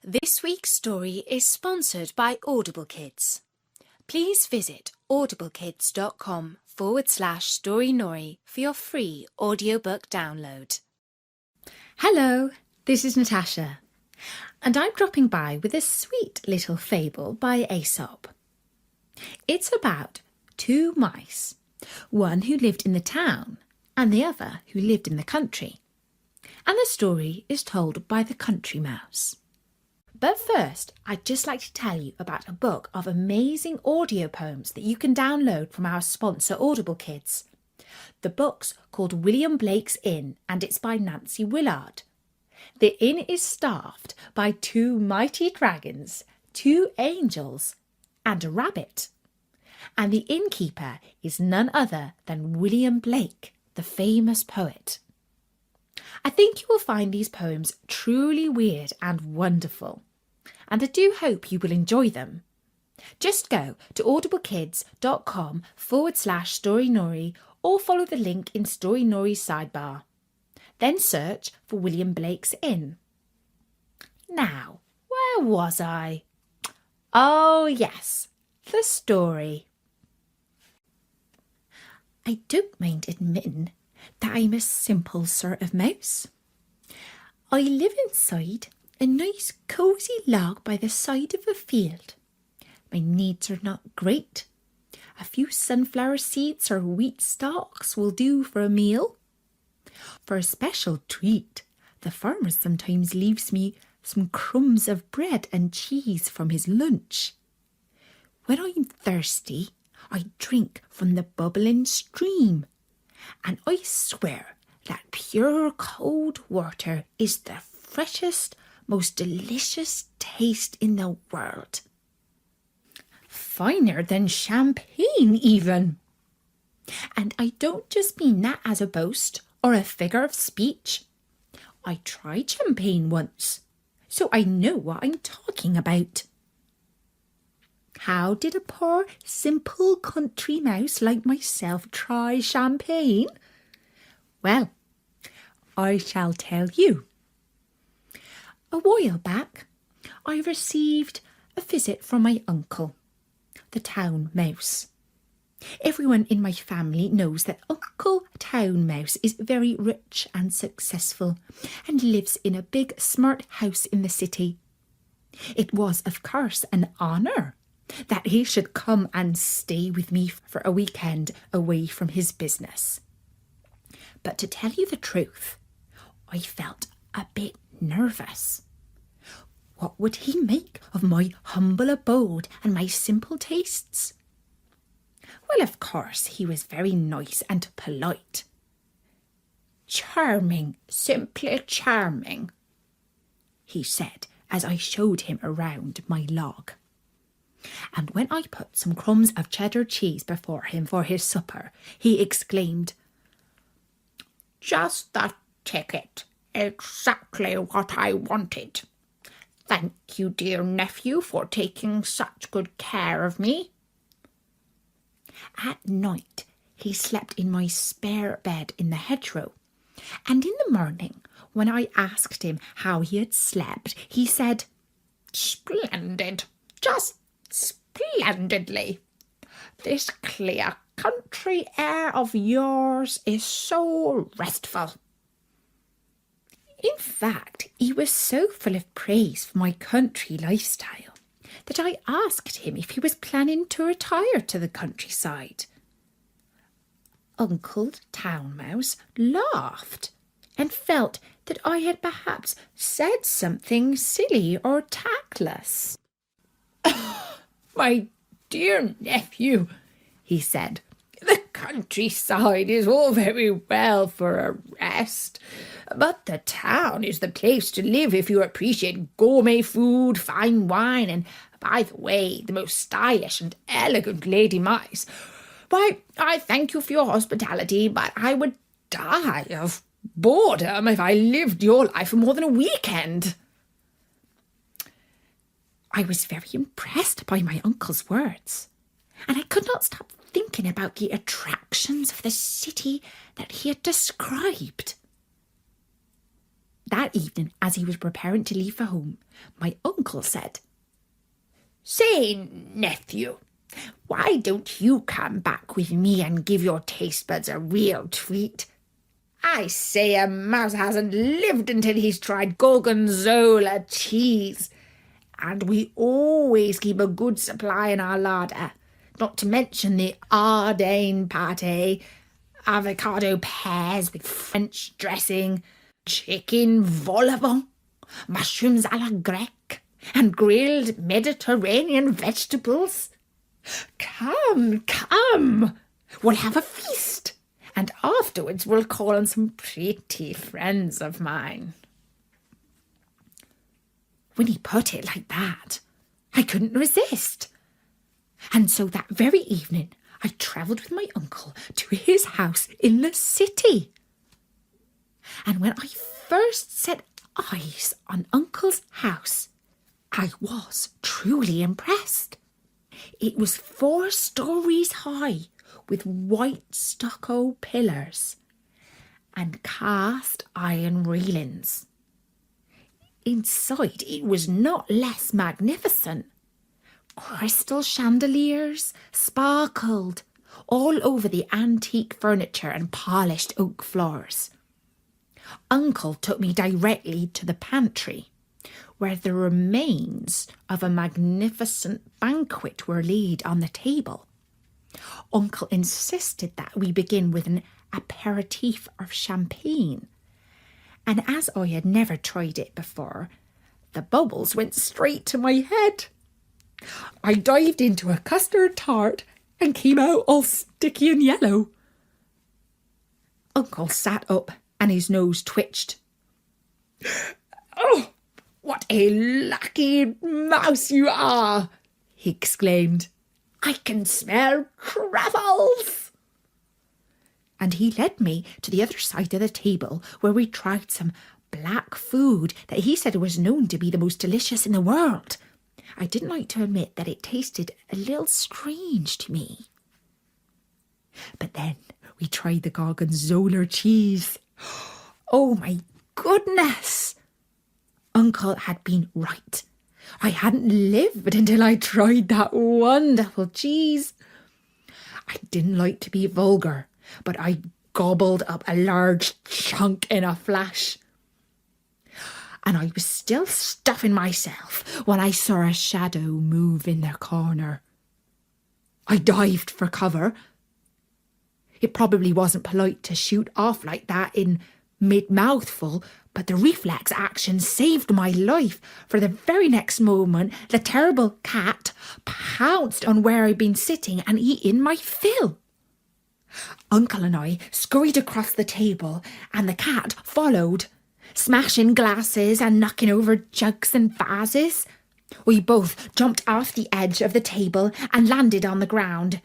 This week's story is sponsored by Audible Kids. Please visit audiblekids.com/storynori for your free audiobook download. Hello, this is Natasha, and I'm dropping by with a sweet little fable by Aesop. It's about two mice, one who lived in the town and the other who lived in the country. And the story is told by the country mouse. But first, I'd just like to tell you about a book of amazing audio poems that you can download from our sponsor Audible Kids. The book's called William Blake's Inn, and it's by Nancy Willard. The inn is staffed by two mighty dragons, two angels, and a rabbit. And the innkeeper is none other than William Blake, the famous poet. I think you will find these poems truly weird and wonderful, and I do hope you will enjoy them. Just go to audiblekids.com/storynori or follow the link in Storynori's sidebar. Then search for William Blake's Inn. Now, where was I? Oh yes, the story. I don't mind admitting that I'm a simple sort of mouse. I live inside a nice cosy log by the side of a field. My needs are not great. A few sunflower seeds or wheat stalks will do for a meal. For a special treat, the farmer sometimes leaves me some crumbs of bread and cheese from his lunch. When I'm thirsty, I drink from the bubbling stream, and I swear that pure cold water is the freshest, most delicious taste in the world. Finer than champagne even. And I don't just mean that as a boast or a figure of speech. I tried champagne once, so I know what I'm talking about. How did a poor, simple country mouse like myself try champagne? Well, I shall tell you. A while back, I received a visit from my uncle, the town mouse. Everyone in my family knows that Uncle Town Mouse is very rich and successful and lives in a big, smart house in the city. It was, of course, an honour that he should come and stay with me for a weekend away from his business. But to tell you the truth, I felt a bit nervous. What would he make of my humble abode and my simple tastes? Well, of course, he was very nice and polite. Charming, simply charming, he said as I showed him around my log. And when I put some crumbs of cheddar cheese before him for his supper, he exclaimed, "Just the ticket, exactly what I wanted. Thank you, dear nephew, for taking such good care of me." At night, he slept in my spare bed in the hedgerow, and in the morning, when I asked him how he had slept, he said, "Splendid, just splendidly. This clear country air of yours is so restful." In fact, he was so full of praise for my country lifestyle that I asked him if he was planning to retire to the countryside. Uncle Town Mouse laughed and felt that I had perhaps said something silly or tactless. "My dear nephew," he said, "the countryside is all very well for a rest, but the town is the place to live if you appreciate gourmet food, fine wine, and, by the way, the most stylish and elegant lady mice. Why, I thank you for your hospitality, but I would die of boredom if I lived your life for more than a weekend." I was very impressed by my uncle's words, and I could not stop thinking about the attractions of the city that he had described. That evening, as he was preparing to leave for home, my uncle said, "Say, nephew, why don't you come back with me and give your taste buds a real treat? I say a mouse hasn't lived until he's tried gorgonzola cheese. And we always keep a good supply in our larder, not to mention the Ardennes pâté, avocado pears with French dressing, chicken vol au vent, mushrooms à la grecque, and grilled Mediterranean vegetables. Come, come, we'll have a feast, and afterwards we'll call on some pretty friends of mine." When he put it like that, I couldn't resist. And so that very evening, I travelled with my uncle to his house in the city. And when I first set eyes on Uncle's house, I was truly impressed. It was 4 stories high, with white stucco pillars and cast iron railings. Inside, it was not less magnificent. Crystal chandeliers sparkled all over the antique furniture and polished oak floors. Uncle took me directly to the pantry, where the remains of a magnificent banquet were laid on the table. Uncle insisted that we begin with an aperitif of champagne, and as I had never tried it before, the bubbles went straight to my head. I dived into a custard tart and came out all sticky and yellow. Uncle sat up and his nose twitched. "Oh, what a lucky mouse you are!" he exclaimed. "I can smell truffles!" And he led me to the other side of the table, where we tried some black food that he said was known to be the most delicious in the world. I didn't like to admit that it tasted a little strange to me. But then we tried the gorgonzola cheese. Oh my goodness! Uncle had been right. I hadn't lived until I tried that wonderful cheese. I didn't like to be vulgar, but I gobbled up a large chunk in a flash. And I was still stuffing myself when I saw a shadow move in the corner. I dived for cover. It probably wasn't polite to shoot off like that in mid-mouthful, but the reflex action saved my life, for the very next moment the terrible cat pounced on where I'd been sitting and eaten my fill. Uncle and I scurried across the table, and the cat followed, smashing glasses and knocking over jugs and vases. We both jumped off the edge of the table and landed on the ground.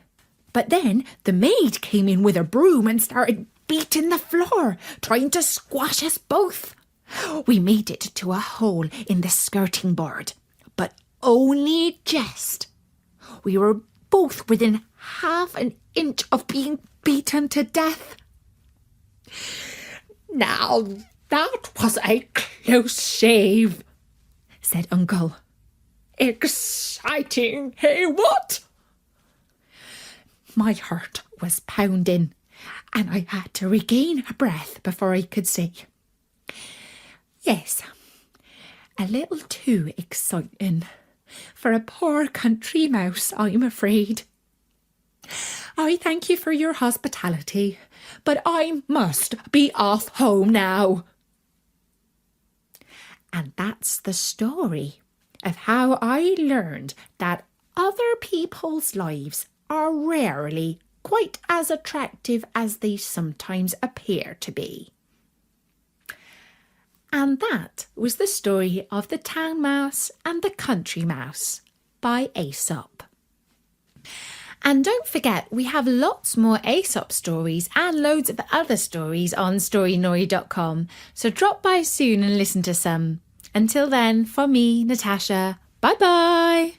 But then the maid came in with a broom and started beating the floor, trying to squash us both. We made it to a hole in the skirting board, but only just. We were both within half an inch of being beaten to death. "Now that was a close shave," said Uncle. "Exciting, hey what?" My heart was pounding, and I had to regain a breath before I could say, "Yes, a little too exciting for a poor country mouse, I'm afraid. I thank you for your hospitality, but I must be off home now." And that's the story of how I learned that other people's lives are rarely quite as attractive as they sometimes appear to be. And that was the story of the town mouse and the country mouse by Aesop. And don't forget, we have lots more Aesop stories and loads of other stories on storynory.com, so drop by soon and listen to some. Until then, for me, Natasha, bye-bye!